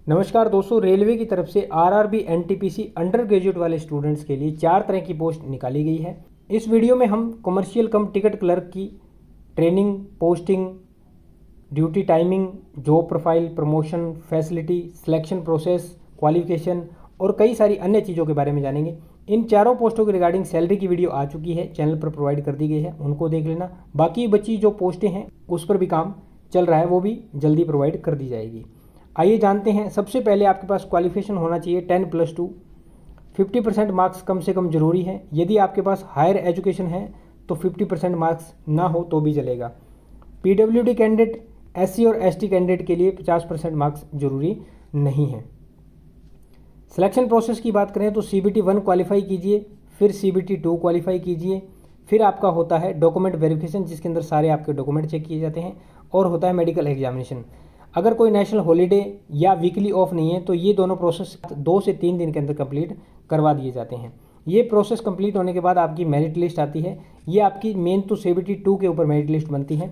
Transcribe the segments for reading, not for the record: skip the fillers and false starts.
नमस्कार दोस्तों, रेलवे की तरफ से आरआरबी एनटीपीसी अंडर ग्रेजुएट वाले स्टूडेंट्स के लिए 4 तरह की पोस्ट निकाली गई है। इस वीडियो में हम कमर्शियल कम टिकट क्लर्क की training, posting, duty timing, job profile, promotion, facility, selection process, qualification और कई सारी अन्य चीज़ों के बारे में जानेंगे। इन चारों पोस्टों के रिगार्डिंग सैलरी की वीडियो आ चुकी है, चैनल पर प्रोवाइड कर दी गई है, उनको देख लेना। बाकी बची जो पोस्टें हैं उस पर भी काम चल रहा है, वो भी जल्दी प्रोवाइड कर दी जाएगी। आइए जानते हैं। सबसे पहले आपके पास क्वालिफिकेशन होना चाहिए 10+2। 50% मार्क्स कम से कम जरूरी है। यदि आपके पास हायर एजुकेशन है तो 50% मार्क्स ना हो तो भी चलेगा। पीडब्ल्यूडी कैंडिडेट, एससी और एसटी कैंडिडेट के लिए 50% मार्क्स जरूरी नहीं है। सिलेक्शन प्रोसेस की बात करें तो CBT 1 क्वालिफाई कीजिए, फिर CBT 2 क्वालिफाई कीजिए, फिर आपका होता है डॉक्यूमेंट वेरिफिकेशन जिसके अंदर सारे आपके डॉक्यूमेंट चेक किए जाते हैं, और होता है मेडिकल एग्जामिनेशन। अगर कोई नेशनल हॉलीडे या वीकली ऑफ नहीं है तो ये दोनों प्रोसेस 2 से 3 दिन के अंदर कंप्लीट करवा दिए जाते हैं। ये प्रोसेस कंप्लीट होने के बाद आपकी मेरिट लिस्ट आती है। ये आपकी मेन तो CBT 2 के ऊपर मेरिट लिस्ट बनती है।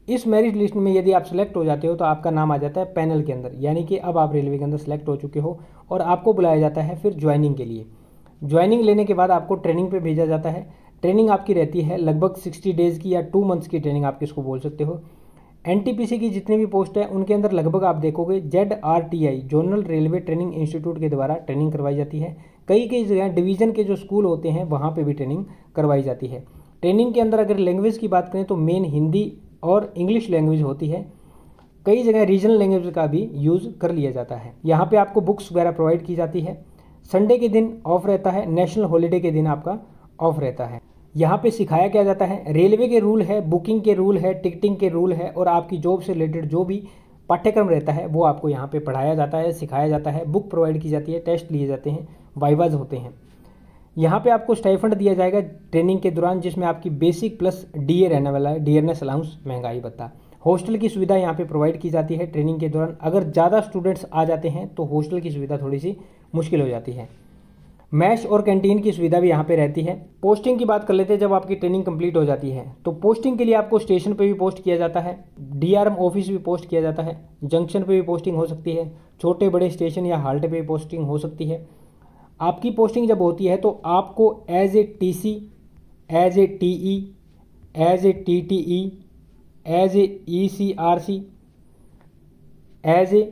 इस मेरिट लिस्ट में यदि आप सेलेक्ट हो जाते हो तो आपका नाम आ जाता है पैनल के अंदर, यानी कि अब आप रेलवे के अंदर सेलेक्ट हो चुके हो और आपको बुलाया जाता है फिर ज्वाइनिंग के लिए। ज्वाइनिंग लेने के बाद आपको ट्रेनिंग पे भेजा जाता है। ट्रेनिंग आपकी रहती है लगभग 60 डेज़ की या 2 मंथ्स की ट्रेनिंग आप इसको बोल सकते हो। एनटीपीसी की जितनी भी पोस्ट है उनके अंदर लगभग आप देखोगे ZRTI zonal railway training institute के द्वारा ट्रेनिंग करवाई जाती है। कई कई जगह डिवीज़न के जो स्कूल होते हैं वहाँ पे भी ट्रेनिंग करवाई जाती है। ट्रेनिंग के अंदर अगर लैंग्वेज की बात करें तो मेन हिंदी और इंग्लिश लैंग्वेज होती है। कई जगह रीजनल लैंग्वेज का भी यूज़ कर लिया जाता है। यहाँ पे आपको बुक्स वगैरह प्रोवाइड की जाती है। संडे के दिन ऑफ रहता है, नेशनल हॉलीडे के दिन आपका ऑफ रहता है। यहाँ पे सिखाया क्या जाता है, रेलवे के रूल है, बुकिंग के रूल है, टिकटिंग के रूल है, और आपकी जॉब से रिलेटेड जो भी पाठ्यक्रम रहता है वो आपको यहाँ पे पढ़ाया जाता है, सिखाया जाता है। बुक प्रोवाइड की जाती है, टेस्ट लिए जाते हैं, वाइवाज होते हैं। यहाँ पे आपको स्टाइफंड दिया जाएगा ट्रेनिंग के दौरान, जिसमें आपकी बेसिक प्लस DA रहने वाला है, डियरनेस अलाउंस, महंगाई भत्ता। हॉस्टल की सुविधा यहाँ पे प्रोवाइड की जाती है ट्रेनिंग के दौरान। अगर ज़्यादा स्टूडेंट्स आ जाते हैं तो हॉस्टल की सुविधा थोड़ी सी मुश्किल हो जाती है। मैश और कैंटीन की सुविधा भी यहाँ पे रहती है। पोस्टिंग की बात कर लेते हैं। जब आपकी ट्रेनिंग कंप्लीट हो जाती है तो पोस्टिंग के लिए आपको स्टेशन पे भी पोस्ट किया जाता है, DRM ऑफिस भी पोस्ट किया जाता है, जंक्शन पे भी पोस्टिंग हो सकती है, छोटे बड़े स्टेशन या हाल्ट पे भी पोस्टिंग हो सकती है। आपकी पोस्टिंग जब होती है तो आपको as a TC, as a TE, as a TTE, as a ECRC, as a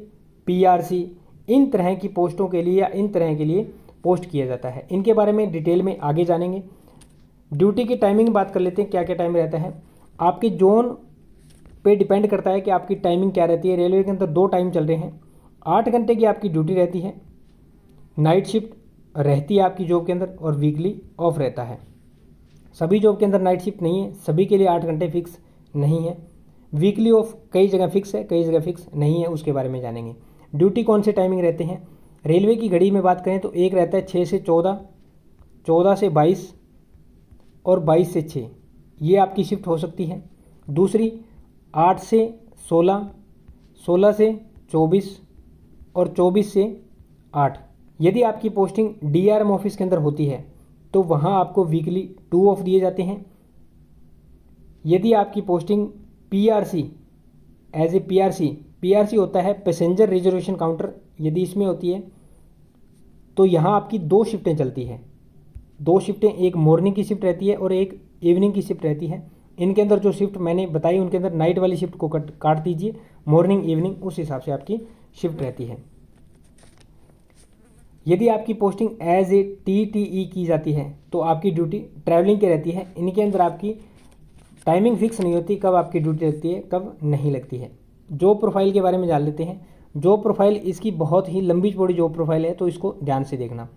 PRC, इन तरह की पोस्टों के लिए या इन तरह के लिए पोस्ट किया जाता है। इनके बारे में डिटेल में आगे जानेंगे। ड्यूटी की टाइमिंग बात कर लेते हैं, क्या क्या टाइम रहता है। आपके जोन पे डिपेंड करता है कि आपकी टाइमिंग क्या रहती है। रेलवे के अंदर 2 टाइम चल रहे हैं। 8 घंटे की आपकी ड्यूटी रहती है, नाइट शिफ्ट रहती है आपकी जॉब के अंदर, और वीकली ऑफ रहता है। सभी जॉब के अंदर नाइट शिफ्ट नहीं है, सभी के लिए 8 घंटे फिक्स नहीं है। वीकली ऑफ कई जगह फिक्स है, कई जगह फिक्स नहीं है, उसके बारे में जानेंगे। ड्यूटी कौन से टाइमिंग रहते हैं। रेलवे की घड़ी में बात करें तो एक रहता है 6 से 14, 14 से 22 और 22 से 6, ये आपकी शिफ्ट हो सकती है। दूसरी 8 से 16, 16 से 24 और 24 से 8। यदि आपकी पोस्टिंग DRM ऑफिस के अंदर होती है तो वहाँ आपको वीकली 2 ऑफ दिए जाते हैं। यदि आपकी posting PRC, as a PRC होता है पैसेंजर रिजर्वेशन काउंटर, यदि इसमें होती है तो यहाँ आपकी 2 शिफ्टें चलती हैं। 2 शिफ्टें, एक मॉर्निंग की शिफ्ट रहती है और एक इवनिंग की शिफ्ट रहती है। इनके अंदर जो शिफ्ट मैंने बताई उनके अंदर नाइट वाली शिफ्ट को काट दीजिए, मॉर्निंग इवनिंग उस हिसाब से आपकी शिफ्ट रहती है। यदि आपकी पोस्टिंग एज ए TTE की जाती है तो आपकी ड्यूटी ट्रैवलिंग की रहती है। इनके अंदर आपकी टाइमिंग फिक्स नहीं होती, कब आपकी ड्यूटी लगती है कब नहीं लगती है। जॉब प्रोफाइल के बारे में जान लेते हैं। जॉब प्रोफाइल इसकी बहुत ही लंबी चौड़ी जॉब प्रोफाइल है, तो इसको ध्यान से देखना।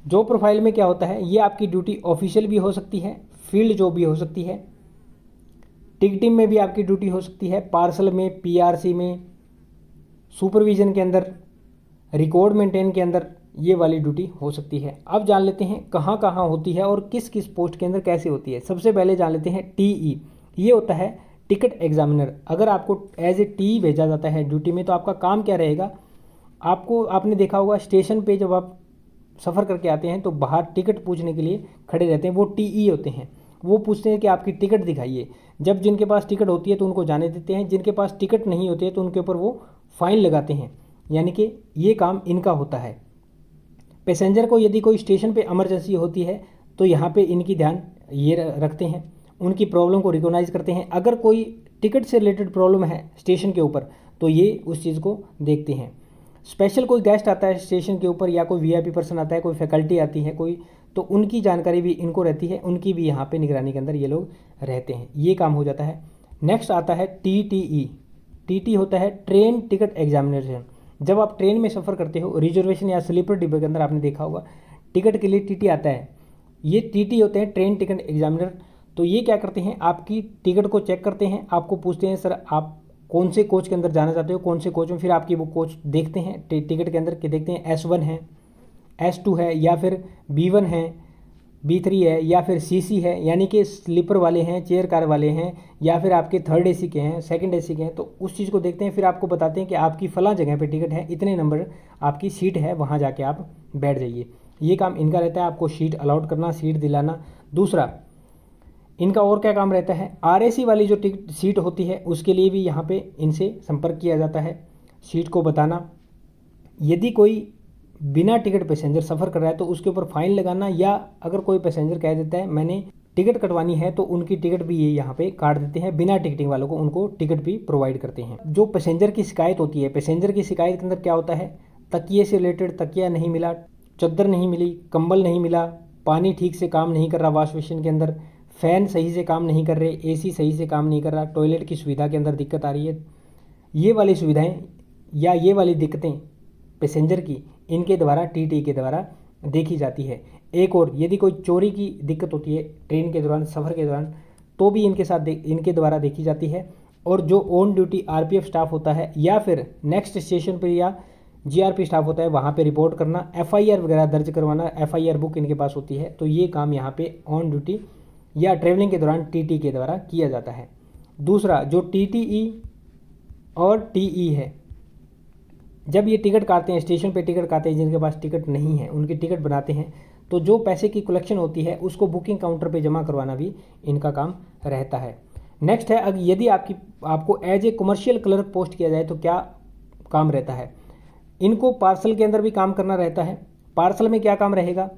जॉब प्रोफाइल में क्या होता है, ये आपकी ड्यूटी ऑफिशियल भी हो सकती है, फील्ड जॉब भी हो सकती है, टिकटिंग में भी आपकी ड्यूटी हो सकती है, पार्सल में, PRC में, सुपरविजन के अंदर, रिकॉर्ड मेंटेन के अंदर ये वाली ड्यूटी हो सकती है। अब जान लेते हैं कहाँ कहाँ होती है और किस किस पोस्ट के अंदर कैसे होती है। सबसे पहले जान लेते हैं TE। ये होता है टिकट एग्जामिनर। अगर आपको एज ए TE भेजा जाता है ड्यूटी में तो आपका काम क्या रहेगा, आपने देखा होगा स्टेशन पे जब आप सफ़र करके आते हैं तो बाहर टिकट पूछने के लिए खड़े रहते हैं, वो TE होते हैं। वो पूछते हैं कि आपकी टिकट दिखाइए। जब जिनके पास टिकट होती है तो उनको जाने देते हैं, जिनके पास टिकट नहीं होती है तो उनके ऊपर वो फ़ाइन लगाते हैं। यानी कि ये काम इनका होता है। पैसेंजर को यदि कोई स्टेशन पे इमरजेंसी होती है तो यहाँ पे इनकी ध्यान ये रखते हैं, उनकी प्रॉब्लम को रिकॉग्नाइज करते हैं। अगर कोई टिकट से रिलेटेड प्रॉब्लम है स्टेशन के ऊपर तो ये उस चीज़ को देखते हैं। स्पेशल कोई गेस्ट आता है स्टेशन के ऊपर या कोई वीआईपी पर्सन आता है, कोई फैकल्टी आती है कोई, तो उनकी जानकारी भी इनको रहती है, उनकी भी यहाँ पे निगरानी के अंदर ये लोग रहते हैं। ये काम हो जाता है। नेक्स्ट आता है TTE। TT होता है ट्रेन टिकट एग्जामिनेशन। जब आप ट्रेन में सफ़र करते हो रिजर्वेशन या स्लीपर डिब्बे के अंदर आपने देखा होगा टिकट के लिए TT आता है। ये TT होते हैं ट्रेन टिकट एग्जामिनर। तो ये क्या करते हैं, आपकी टिकट को चेक करते हैं, आपको पूछते हैं सर आप कौन से कोच के अंदर जाना चाहते हो, कौन से कोच में, फिर आपकी वो कोच देखते हैं टिकट के अंदर कि देखते हैं S1 है, S2 है, या फिर B1 है, B3 है, या फिर CC है, यानी कि स्लीपर वाले हैं, चेयर कार वाले हैं, या फिर आपके थर्ड AC के हैं, सेकंड AC के हैं। तो उस चीज़ को देखते हैं, फिर आपको बताते हैं कि आपकी फ़लाँ जगह पे टिकट है, इतने नंबर आपकी सीट है, वहाँ जाके आप बैठ जाइए। ये काम इनका रहता है, आपको सीट अलाउड करना, सीट दिलाना। दूसरा इनका और क्या काम रहता है, RAC वाली जो टिकट सीट होती है उसके लिए भी यहाँ पे इनसे संपर्क किया जाता है, सीट को बताना। यदि कोई बिना टिकट पैसेंजर सफ़र कर रहा है तो उसके ऊपर फाइन लगाना, या अगर कोई पैसेंजर कह देता है मैंने टिकट कटवानी है तो उनकी टिकट भी ये यहाँ पे काट देते हैं। बिना टिकटिंग वालों को उनको टिकट भी प्रोवाइड करते हैं। जो पैसेंजर की शिकायत होती है, पैसेंजर की शिकायत के अंदर क्या होता है, तकिए से रिलेटेड तकिया नहीं मिला, चद्दर नहीं मिली, कंबल नहीं मिला, पानी ठीक से काम नहीं कर रहा वॉश बेसिन के अंदर, फ़ैन सही से काम नहीं कर रहे, AC सही से काम नहीं कर रहा, टॉयलेट की सुविधा के अंदर दिक्कत आ रही है, ये वाली सुविधाएं या ये वाली दिक्कतें पैसेंजर की इनके द्वारा TT के द्वारा देखी जाती है। एक और यदि कोई चोरी की दिक्कत होती है ट्रेन के दौरान, सफ़र के दौरान, तो भी इनके द्वारा देखी जाती है। और जो ऑन ड्यूटी RPF स्टाफ होता है या फिर नेक्स्ट स्टेशन पर या GRP स्टाफ होता है वहाँ पे रिपोर्ट करना, FIR वगैरह दर्ज करवाना, FIR बुक इनके पास होती है। तो ये काम यहाँ पे ऑन ड्यूटी या ट्रेवलिंग के दौरान TT के द्वारा किया जाता है। दूसरा जो TTE और TE है, जब ये टिकट काटते हैं स्टेशन पे, टिकट काटते हैं, जिनके पास टिकट नहीं है उनकी टिकट बनाते हैं, तो जो पैसे की कलेक्शन होती है उसको बुकिंग काउंटर पे जमा करवाना भी इनका काम रहता है। नेक्स्ट है, अगर यदि आपको as a commercial clerk post किया जाए तो क्या काम रहता है। इनको पार्सल के अंदर भी काम करना रहता है। पार्सल में क्या काम रहेगा,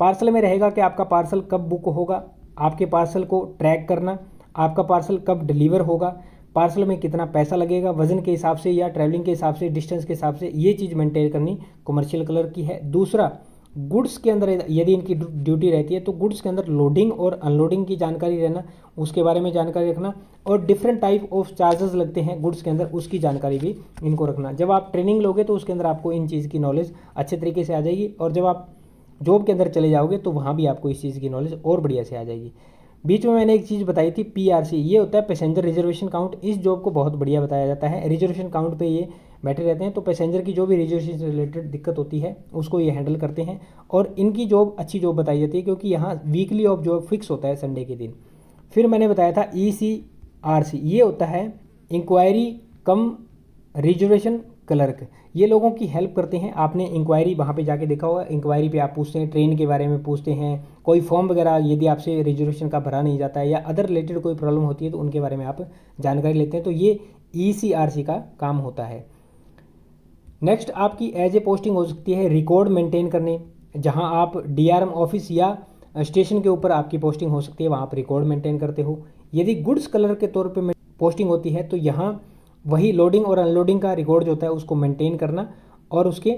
पार्सल में रहेगा कि आपका पार्सल कब बुक होगा, आपके पार्सल को ट्रैक करना, आपका पार्सल कब डिलीवर होगा, पार्सल में कितना पैसा लगेगा, वजन के हिसाब से या ट्रैवलिंग के हिसाब से, डिस्टेंस के हिसाब से, ये चीज़ मेंटेन करनी कमर्शियल क्लर्क की है। दूसरा गुड्स के अंदर यदि इनकी ड्यूटी रहती है तो गुड्स के अंदर लोडिंग और अनलोडिंग की जानकारी रहना, उसके बारे में जानकारी रखना, और डिफरेंट टाइप ऑफ चार्जेस लगते हैं गुड्स के अंदर उसकी जानकारी भी इनको रखना। जब आप ट्रेनिंग लोगे तो उसके अंदर आपको इन चीज़ की नॉलेज अच्छे तरीके से आ जाएगी, और जब आप जॉब के अंदर चले जाओगे तो वहाँ भी आपको इस चीज़ की नॉलेज और बढ़िया से आ जाएगी। बीच में मैंने एक चीज़ बताई थी PRC, ये होता है पैसेंजर रिजर्वेशन काउंट। इस जॉब को बहुत बढ़िया बताया जाता है, रिजर्वेशन काउंट पे ये बैठे रहते हैं। तो पैसेंजर की जो भी रिजर्वेशन से रिलेटेड दिक्कत होती है उसको ये हैंडल करते हैं, और इनकी जॉब अच्छी जॉब बताई जाती है क्योंकि यहाँ वीकली ऑफ जॉब फिक्स होता है संडे के दिन। फिर मैंने बताया था ECRC, ये होता है इंक्वायरी कम रिजर्वेशन क्लर्क। ये लोगों की हेल्प करते हैं। आपने इंक्वायरी वहाँ पे जाके देखा होगा, इंक्वायरी पे आप पूछते हैं, ट्रेन के बारे में पूछते हैं, कोई फॉर्म वगैरह यदि आपसे रिजर्वेशन का भरा नहीं जाता है या अदर रिलेटेड कोई प्रॉब्लम होती है तो उनके बारे में आप जानकारी लेते हैं। तो ये ECRC का काम होता है। नेक्स्ट आपकी एज ए पोस्टिंग हो सकती है रिकॉर्ड मेंटेन करने, जहाँ आप DRM ऑफिस या स्टेशन के ऊपर आपकी पोस्टिंग हो सकती है, वहाँ आप रिकॉर्ड मेंटेन करते हो। यदि गुड्स क्लर्क के तौर पर पोस्टिंग होती है तो यहाँ वही लोडिंग और अनलोडिंग का रिकॉर्ड जो होता है उसको मेंटेन करना, और उसके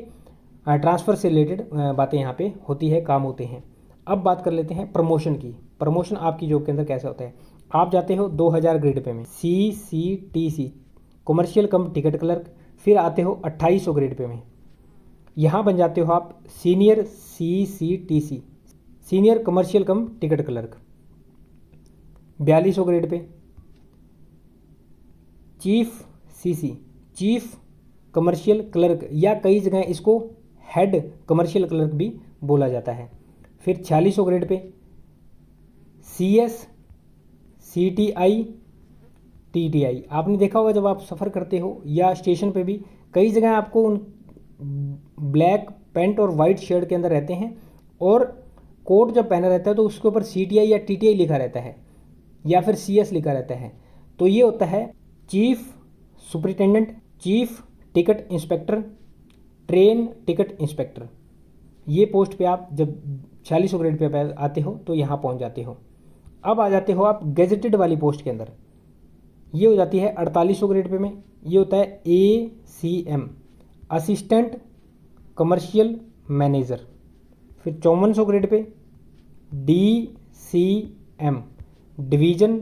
ट्रांसफ़र से रिलेटेड बातें यहाँ पे होती है, काम होते हैं। अब बात कर लेते हैं प्रमोशन की। प्रमोशन आपकी जॉब के अंदर कैसे होता है। आप जाते हो 2000 ग्रेड पे में CCTC कमर्शियल कम टिकट क्लर्क, फिर आते हो 2800 ग्रेड पे में, यहाँ बन जाते हो आप सीनियर CCTC सीनियर कमर्शियल कम ticket clerk. 4200 grade pay chief CC chief commercial clerk, या कई जगह इसको हेड कमर्शियल क्लर्क भी बोला जाता है। फिर 4600 grade pay CS CTI TTI। आपने देखा होगा जब आप सफ़र करते हो या स्टेशन पे भी कई जगह आपको उन ब्लैक पैंट और वाइट शर्ट के अंदर रहते हैं, और कोट जब पहना रहता है तो उसके ऊपर CTI या TTI लिखा रहता है या फिर CS लिखा रहता है। तो ये होता है chief superintendent, chief ticket inspector, train ticket inspector. ये पोस्ट पे आप जब 4600 ग्रेड पे आते हो तो यहाँ पहुँच जाते हो। अब आ जाते हो आप गेजेटेड वाली पोस्ट के अंदर, ये हो जाती है 4800 ग्रेड पे में। ये होता है ACM, असिस्टेंट कमर्शियल मैनेजर। फिर 5400 grade pay DCM, division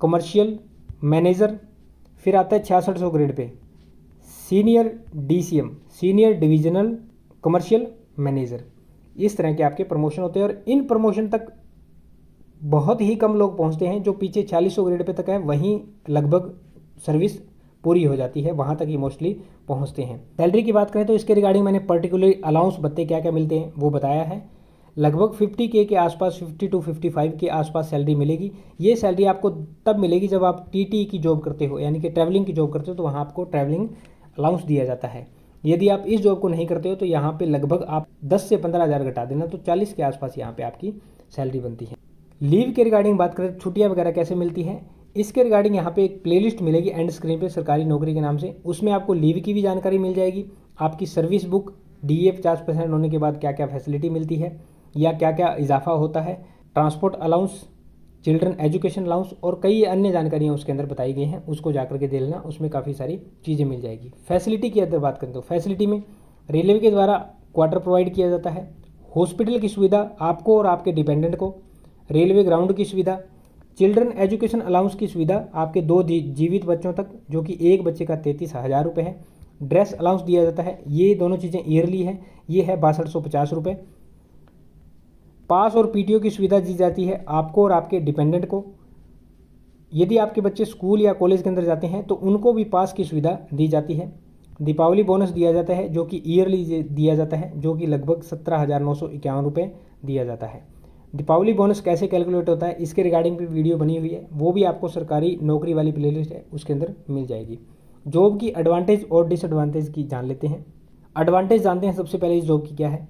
commercial manager. फिर आता है 6600 grade pay senior DCM, senior divisional commercial manager. इस तरह के आपके प्रमोशन होते हैं और इन प्रमोशन तक बहुत ही कम लोग पहुंचते हैं। जो पीछे 4600 ग्रेड पे तक है वहीं लगभग सर्विस पूरी हो जाती है, वहाँ तक ही मोस्टली पहुँचते हैं। सैलरी की बात करें तो इसके रिगार्डिंग मैंने पर्टिकुलर अलाउंस बत्ते क्या क्या मिलते हैं वो बताया है। लगभग 50K के आसपास, 50 to 55 के आसपास सैलरी मिलेगी। ये सैलरी आपको तब मिलेगी जब आप TT की जॉब करते हो, यानी कि ट्रैवलिंग की जॉब करते हो, तो वहाँ आपको ट्रैवलिंग अलाउंस दिया जाता है। यदि आप इस जॉब को नहीं करते हो तो यहाँ पे लगभग आप 10 से 15 हज़ार घटा देना, तो 40 के आसपास यहाँ पे आपकी सैलरी बनती है। लीव के रिगार्डिंग बात करें, छुट्टियाँ वगैरह कैसे मिलती हैं, इसके रिगार्डिंग यहाँ पे एक प्लेलिस्ट मिलेगी एंड स्क्रीन पे सरकारी नौकरी के नाम से। उसमें आपको लीव की भी जानकारी मिल जाएगी, आपकी सर्विस बुक, DA 50% होने के बाद क्या क्या फैसिलिटी मिलती है या क्या क्या इजाफा होता है, transport allowance, children education allowance और कई अन्य जानकारियाँ उसके अंदर बताई गई हैं। उसको जाकर के देख लेना, उसमें काफ़ी सारी चीज़ें मिल जाएगी। फैसिलिटी की अगर बात करें तो फैसिलिटी में रेलवे के द्वारा क्वार्टर प्रोवाइड किया जाता है, हॉस्पिटल की सुविधा आपको और आपके डिपेंडेंट को, रेलवे ग्राउंड की सुविधा, चिल्ड्रन एजुकेशन अलाउंस की सुविधा आपके 2 जीवित बच्चों तक, जो कि एक बच्चे का 33,000 रुपये है। ड्रेस अलाउंस दिया जाता है, ये दोनों चीज़ें ईयरली है, ये है 6250 रुपये। पास और PTO की सुविधा दी जाती है आपको और आपके डिपेंडेंट को। यदि आपके बच्चे स्कूल या कॉलेज के अंदर जाते हैं तो उनको भी पास की सुविधा दी जाती है। दीपावली बोनस दिया जाता है जो कि ईयरली दिया जाता है, जो कि लगभग 17,951 रुपये दिया जाता है। दीपावली बोनस कैसे कैलकुलेट होता है इसके रिगार्डिंग भी वीडियो बनी हुई है, वो भी आपको सरकारी नौकरी वाली प्लेलिस्ट है उसके अंदर मिल जाएगी। जॉब की एडवांटेज और डिसएडवांटेज की जान लेते हैं। एडवांटेज जानते हैं सबसे पहले इस जॉब की क्या है।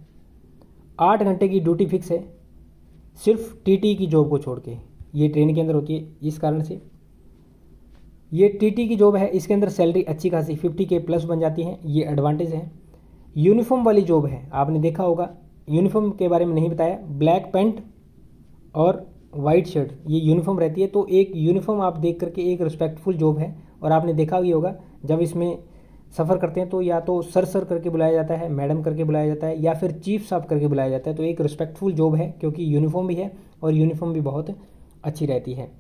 8 घंटे की ड्यूटी फिक्स है, सिर्फ TT की जॉब को छोड़ के, ये ट्रेन के अंदर होती है। इस कारण से ये TT की जॉब है, इसके अंदर सैलरी अच्छी खासी 50K प्लस बन जाती है, ये एडवांटेज है। यूनिफॉर्म वाली जॉब है, आपने देखा होगा, यूनिफॉर्म के बारे में नहीं बताया, ब्लैक पैंट और वाइट शर्ट ये यूनिफॉर्म रहती है। तो एक यूनिफॉर्म आप देख करके एक रिस्पेक्टफुल जॉब है। और आपने देखा भी होगा जब इसमें सफ़र करते हैं तो या तो सर करके बुलाया जाता है, मैडम करके बुलाया जाता है, या फिर चीफ साहब करके बुलाया जाता है। तो एक रिस्पेक्टफुल जॉब है क्योंकि यूनिफॉर्म भी है और यूनिफॉर्म भी बहुत अच्छी रहती है।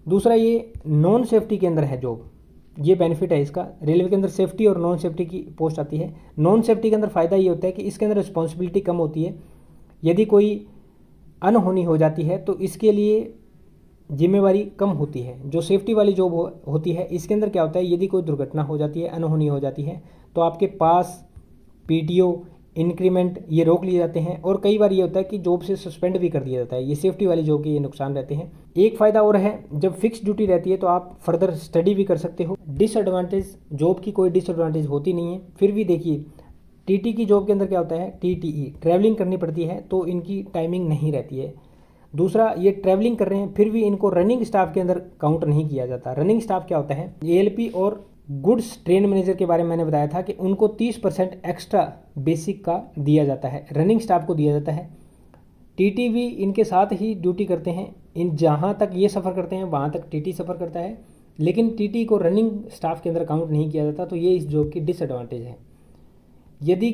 दूसरा, ये नॉन सेफ्टी के अंदर है जॉब, ये बेनिफिट है इसका। रेलवे के अंदर सेफ्टी और नॉन सेफ्टी की पोस्ट आती है। नॉन सेफ्टी के अंदर फ़ायदा ये होता है कि इसके अंदर रिस्पॉन्सिबिलिटी कम होती है। यदि कोई अनहोनी हो जाती है तो इसके लिए जिम्मेवारी कम होती है। जो सेफ्टी वाली जॉब होती है इसके अंदर क्या होता है, यदि कोई दुर्घटना हो जाती है, अनहोनी हो जाती है, तो आपके पास PTO, इंक्रीमेंट ये रोक लिए जाते हैं। और कई बार ये होता है कि जॉब से सस्पेंड भी कर दिया जाता है। ये सेफ्टी वाली जॉब के ये नुकसान रहते हैं। एक फ़ायदा और है, जब फिक्स ड्यूटी रहती है तो आप फर्दर स्टडी भी कर सकते हो। डिसएडवांटेज, जॉब की कोई डिसएडवांटेज होती नहीं है। फिर भी देखिए TT की जॉब के अंदर क्या होता है, TTE ट्रैवलिंग करनी पड़ती है, तो इनकी टाइमिंग नहीं रहती है। दूसरा, ये ट्रैवलिंग कर रहे हैं फिर भी इनको रनिंग स्टाफ के अंदर काउंट नहीं किया जाता। रनिंग स्टाफ क्या होता है, ALP और गुड्स ट्रेन मैनेजर के बारे में मैंने बताया था कि उनको 30% एक्स्ट्रा बेसिक का दिया जाता है, रनिंग स्टाफ को दिया जाता है। TT भी इनके साथ ही ड्यूटी करते हैं, इन जहाँ तक ये सफ़र करते हैं वहाँ तक TT सफ़र करता है, लेकिन TT को रनिंग स्टाफ के अंदर काउंट नहीं किया जाता। तो ये इस जॉब की डिसएडवांटेज है। यदि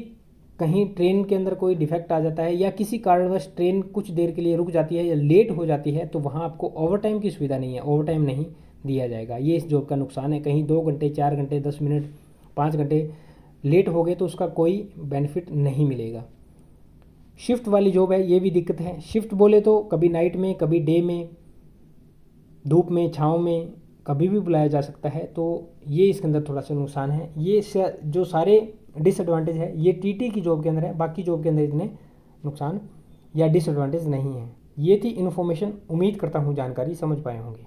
कहीं ट्रेन के अंदर कोई डिफेक्ट आ जाता है या किसी कारणवश ट्रेन कुछ देर के लिए रुक जाती है या लेट हो जाती है तो वहाँ आपको ओवरटाइम की सुविधा नहीं है, ओवरटाइम नहीं दिया जाएगा। ये इस जॉब का नुकसान है। कहीं 2 घंटे, 4 घंटे, 10 मिनट, 5 घंटे लेट हो गए तो उसका कोई बेनिफिट नहीं मिलेगा। शिफ्ट वाली जॉब है, ये भी दिक्कत है। शिफ्ट बोले तो कभी नाइट में, कभी डे में, धूप में, छाँव में, कभी भी बुलाया जा सकता है। तो ये इसके अंदर थोड़ा सा नुकसान है। ये जो सारे डिसएडवांटेज है ये TT की जॉब के अंदर है, बाकी जॉब के अंदर इतने नुकसान या डिसएडवांटेज नहीं है। ये थी इन्फॉर्मेशन, उम्मीद करता हूँ जानकारी समझ पाए होंगे।